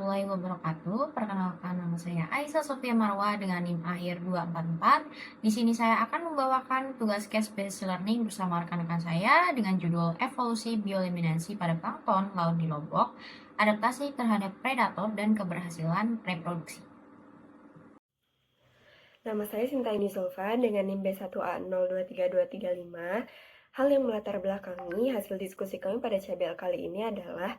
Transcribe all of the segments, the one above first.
warahmatullahi wabarakatuh. Perkenalkan nama saya Aisyah Sofia Marwa dengan NIM akhir 244. Di sini saya akan membawakan tugas case based learning bersama rekan-rekan saya dengan judul Evolusi Bioluminescensi pada plankton laut di Lombok, adaptasi terhadap predator dan keberhasilan reproduksi. Nama saya Sinta Sulfa dengan NIM B1A023235. Hal yang melatar belakangi hasil diskusi kami pada CBL kali ini adalah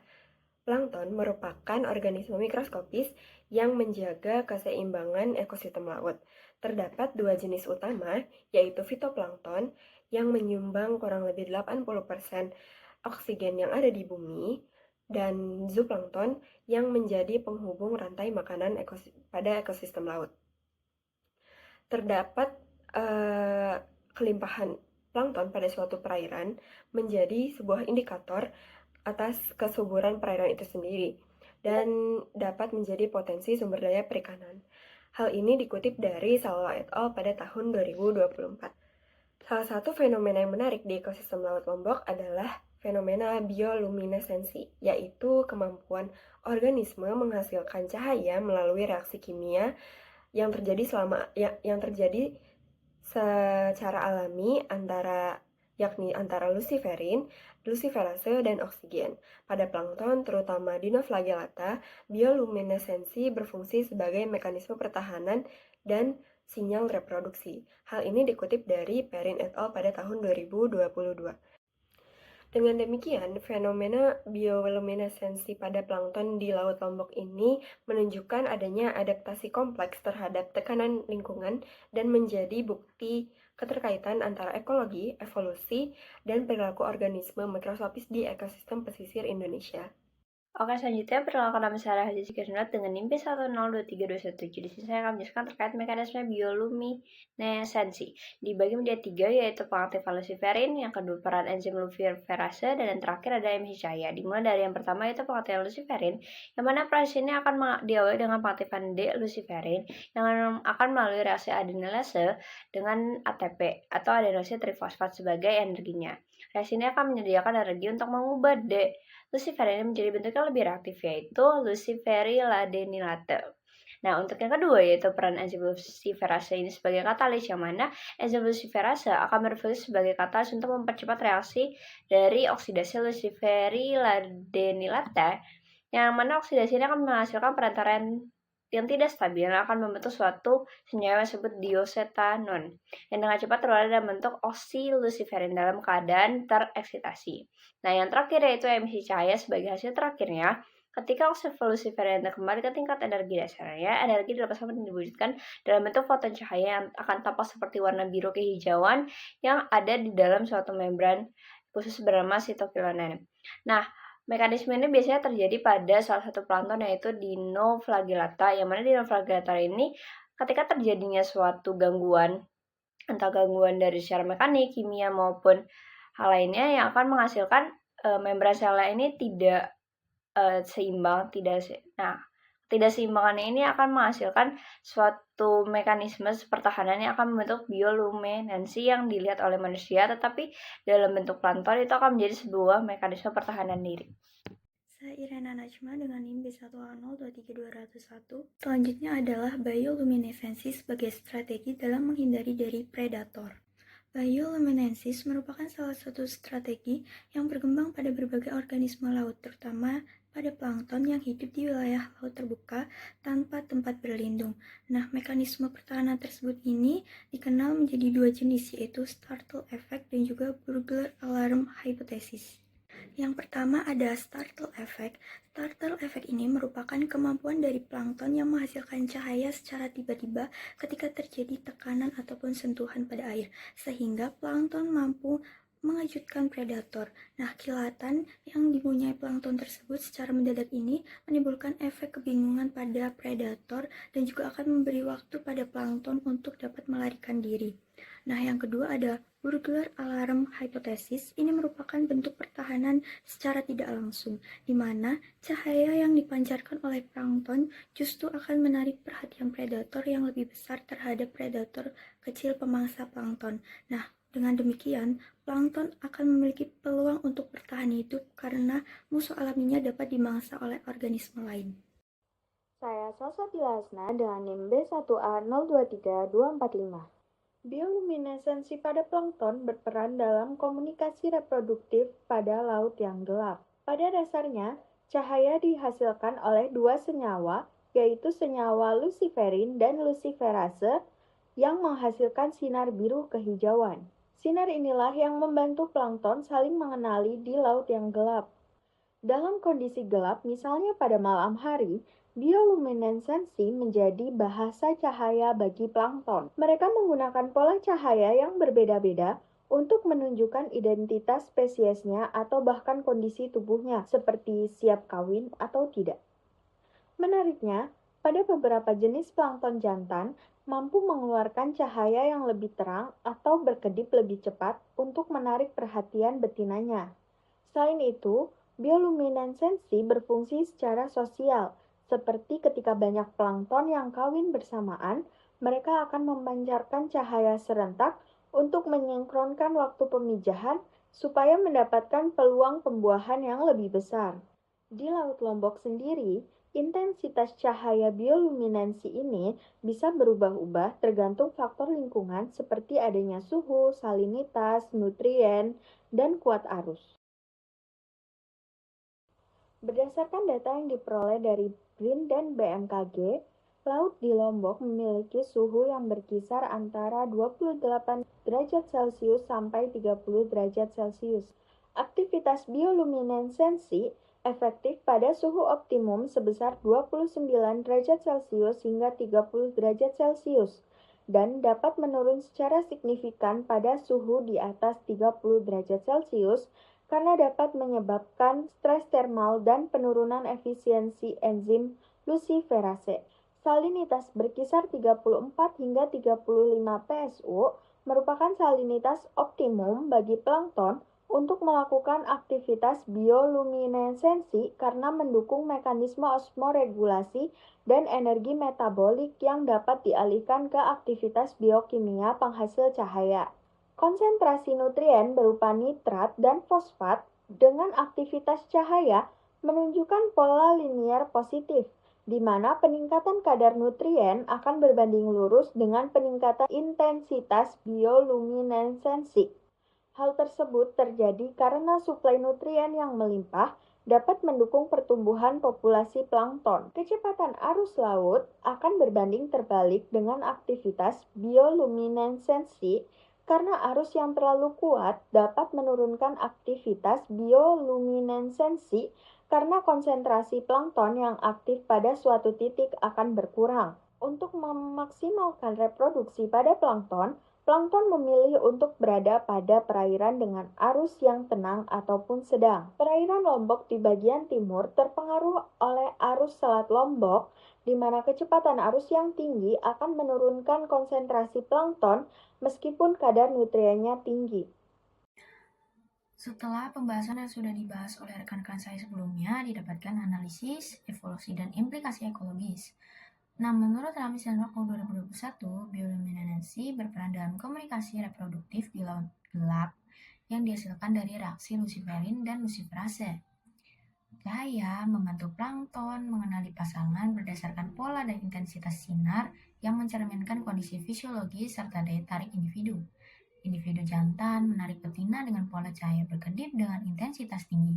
plankton merupakan organisme mikroskopis yang menjaga keseimbangan ekosistem laut. Terdapat dua jenis utama, yaitu fitoplankton yang menyumbang kurang lebih 80% oksigen yang ada di bumi, dan zooplankton yang menjadi penghubung rantai makanan pada ekosistem laut. Terdapat kelimpahan plankton pada suatu perairan menjadi sebuah indikator atas kesuburan perairan itu sendiri dan dapat menjadi potensi sumber daya perikanan. Hal ini dikutip dari Salwa et al. Pada tahun 2024. Salah satu fenomena yang menarik di ekosistem Laut Lombok adalah fenomena bioluminesensi, yaitu kemampuan organisme menghasilkan cahaya melalui reaksi kimia yang terjadi secara alami antara luciferin, luciferase, dan oksigen. Pada plankton, terutama Dinoflagellata, bioluminesensi berfungsi sebagai mekanisme pertahanan dan sinyal reproduksi. Hal ini dikutip dari Perrin et al. Pada tahun 2022. Dengan demikian, fenomena bioluminesensi pada plankton di Laut Lombok ini menunjukkan adanya adaptasi kompleks terhadap tekanan lingkungan dan menjadi bukti keterkaitan antara ekologi, evolusi, dan perilaku organisme mikroskopis di ekosistem pesisir Indonesia. Oke, selanjutnya perkenalkan nama saya Haji Sikirnat dengan NIM B1023217. Di sini saya akan menjelaskan terkait mekanisme bioluminesensi. Dibagi menjadi tiga, yaitu pengaktifan luciferin, yang kedua peran enzim luciferase, dan yang terakhir ada emisi cahaya. Dimulai dari yang pertama yaitu pengaktifan luciferin, yang mana proses ini akan diawali dengan pengaktifan D-luciferin, yang akan melalui reaksi adenilase dengan ATP atau adenosine trifosfat sebagai energinya. Reaksi ini akan menyediakan energi untuk mengubah luciferin menjadi bentuk yang lebih reaktif, yaitu luciferiladenilate. Nah, untuk yang kedua yaitu peran enzim luciferase ini sebagai katalis, yang mana enzim luciferase akan berfungsi sebagai katalis untuk mempercepat reaksi dari oksidasi luciferiladenilate, yang mana oksidasi ini akan menghasilkan perantaran yang tidak stabil yang akan membentuk suatu senyawa yang disebut diosetanon yang dengan cepat terlarut dalam bentuk oksiluciferin dalam keadaan tereksitasi. Nah, yang terakhir yaitu emisi cahaya sebagai hasil terakhirnya. Ketika oksiluciferin kembali ke tingkat energi dasarnya, energi dilepaskan dan diwujudkan dalam bentuk foton cahaya yang akan tampak seperti warna biru kehijauan yang ada di dalam suatu membran khusus bernama sitofilamen. Nah, mekanisme ini biasanya terjadi pada salah satu plankton yaitu Dinoflagellata, yang mana Dinoflagellata ini ketika terjadinya suatu gangguan, entah gangguan dari secara mekanik, kimia maupun hal lainnya yang akan menghasilkan membran sel ini tidak seimbang, ketidakseimbangannya ini akan menghasilkan suatu mekanisme pertahanan yang akan membentuk bioluminescensi yang dilihat oleh manusia, tetapi dalam bentuk plankton itu akan menjadi sebuah mekanisme pertahanan diri. Saya Irena Najma dengan NIM B1A023201. Selanjutnya adalah bioluminescensi sebagai strategi dalam menghindari dari predator. Bioluminescensi merupakan salah satu strategi yang berkembang pada berbagai organisme laut, terutama pada plankton yang hidup di wilayah laut terbuka tanpa tempat berlindung. Nah, mekanisme pertahanan tersebut ini dikenal menjadi dua jenis, yaitu startle effect dan juga burglar alarm hypothesis. Yang pertama ada startle effect. Startle effect ini merupakan kemampuan dari plankton yang menghasilkan cahaya secara tiba-tiba ketika terjadi tekanan ataupun sentuhan pada air, sehingga plankton mampu mengejutkan predator. Nah, kilatan yang dipunyai plankton tersebut secara mendadak ini menimbulkan efek kebingungan pada predator dan juga akan memberi waktu pada plankton untuk dapat melarikan diri. Nah, yang kedua ada burglar alarm hypothesis. Ini merupakan bentuk pertahanan secara tidak langsung, di mana cahaya yang dipancarkan oleh plankton justru akan menarik perhatian predator yang lebih besar terhadap predator kecil pemangsa plankton. Nah, dengan demikian, plankton akan memiliki peluang untuk bertahan hidup karena musuh alaminya dapat dimangsa oleh organisme lain. Saya Saswati Lasna dengan NIM B1A023245. Bioluminesensi pada plankton berperan dalam komunikasi reproduktif pada laut yang gelap. Pada dasarnya, cahaya dihasilkan oleh dua senyawa, yaitu senyawa luciferin dan luciferase yang menghasilkan sinar biru kehijauan. Sinar inilah yang membantu plankton saling mengenali di laut yang gelap. Dalam kondisi gelap, misalnya pada malam hari, bioluminesensi menjadi bahasa cahaya bagi plankton. Mereka menggunakan pola cahaya yang berbeda-beda untuk menunjukkan identitas spesiesnya atau bahkan kondisi tubuhnya, seperti siap kawin atau tidak. Menariknya, pada beberapa jenis plankton jantan mampu mengeluarkan cahaya yang lebih terang atau berkedip lebih cepat untuk menarik perhatian betinanya. Selain itu, bioluminesensi berfungsi secara sosial, seperti ketika banyak plankton yang kawin bersamaan, mereka akan memancarkan cahaya serentak untuk mensinkronkan waktu pemijahan supaya mendapatkan peluang pembuahan yang lebih besar. Di Laut Lombok sendiri, intensitas cahaya bioluminensi ini bisa berubah-ubah tergantung faktor lingkungan seperti adanya suhu, salinitas, nutrien, dan kuat arus. Berdasarkan data yang diperoleh dari BRIN dan BMKG, laut di Lombok memiliki suhu yang berkisar antara 28 derajat Celcius sampai 30 derajat Celcius. Aktivitas bioluminesensi efektif pada suhu optimum sebesar 29 derajat Celcius hingga 30 derajat Celcius dan dapat menurun secara signifikan pada suhu di atas 30 derajat Celcius karena dapat menyebabkan stres termal dan penurunan efisiensi enzim luciferase. Salinitas berkisar 34 hingga 35 PSU merupakan salinitas optimum bagi plankton untuk melakukan aktivitas bioluminesensi karena mendukung mekanisme osmoregulasi dan energi metabolik yang dapat dialihkan ke aktivitas biokimia penghasil cahaya. Konsentrasi nutrien berupa nitrat dan fosfat dengan aktivitas cahaya menunjukkan pola linier positif, di mana peningkatan kadar nutrien akan berbanding lurus dengan peningkatan intensitas bioluminesensi. Hal tersebut terjadi karena suplai nutrien yang melimpah dapat mendukung pertumbuhan populasi plankton. Kecepatan arus laut akan berbanding terbalik dengan aktivitas bioluminesensi karena arus yang terlalu kuat dapat menurunkan aktivitas bioluminesensi karena konsentrasi plankton yang aktif pada suatu titik akan berkurang. Untuk memaksimalkan reproduksi pada plankton, plankton memilih untuk berada pada perairan dengan arus yang tenang ataupun sedang. Perairan Lombok di bagian timur terpengaruh oleh arus Selat Lombok, di mana kecepatan arus yang tinggi akan menurunkan konsentrasi plankton meskipun kadar nutriennya tinggi. Setelah pembahasan yang sudah dibahas oleh rekan-rekan saya sebelumnya, didapatkan analisis, evolusi, dan implikasi ekologis. Nah, menurut Ramis dan Rocco 2021, bioluminesensi berperan dalam komunikasi reproduktif di laut gelap yang dihasilkan dari reaksi luciferin dan luciferase. Cahaya membantu plankton mengenali pasangan berdasarkan pola dan intensitas sinar yang mencerminkan kondisi fisiologis serta daya tarik individu. Individu jantan menarik betina dengan pola cahaya berkedip dengan intensitas tinggi.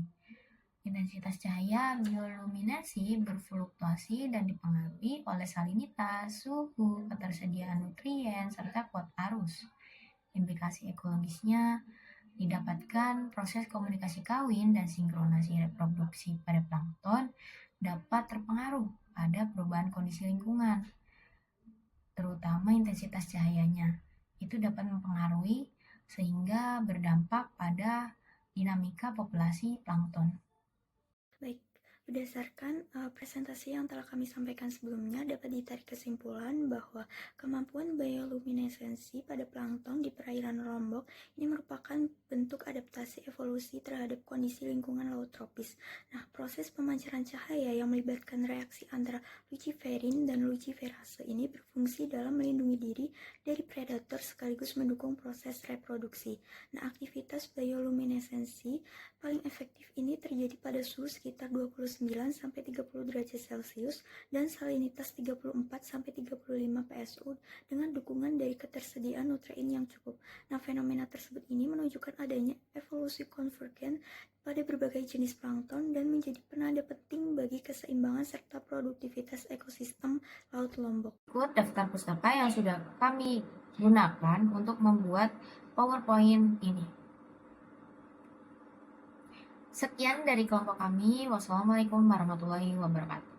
Intensitas cahaya bioluminescensi berfluktuasi dan dipengaruhi oleh salinitas, suhu, ketersediaan nutrien, serta kuat arus. Implikasi ekologisnya didapatkan proses komunikasi kawin dan sinkronasi reproduksi pada plankton dapat terpengaruh pada perubahan kondisi lingkungan, terutama intensitas cahayanya. Itu dapat mempengaruhi sehingga berdampak pada dinamika populasi plankton. Baik, berdasarkan presentasi yang telah kami sampaikan sebelumnya, dapat ditarik kesimpulan bahwa kemampuan bioluminesensi pada plankton di perairan Lombok ini merupakan bentuk adaptasi evolusi terhadap kondisi lingkungan laut tropis. Nah, proses pemancaran cahaya yang melibatkan reaksi antara luciferin dan luciferase ini berfungsi dalam melindungi diri dari predator sekaligus mendukung proses reproduksi. Nah, aktivitas bioluminesensi paling efektif ini terjadi pada suhu sekitar 29 29-30 derajat Celcius dan salinitas 34-35 PSU dengan dukungan dari ketersediaan nutrien yang cukup. Nah, fenomena tersebut ini menunjukkan adanya evolusi konvergen pada berbagai jenis plankton dan menjadi penanda penting bagi keseimbangan serta produktivitas ekosistem Laut Lombok. Berikut daftar pustaka yang sudah kami gunakan untuk membuat PowerPoint ini. Sekian dari kelompok kami. Wassalamualaikum warahmatullahi wabarakatuh.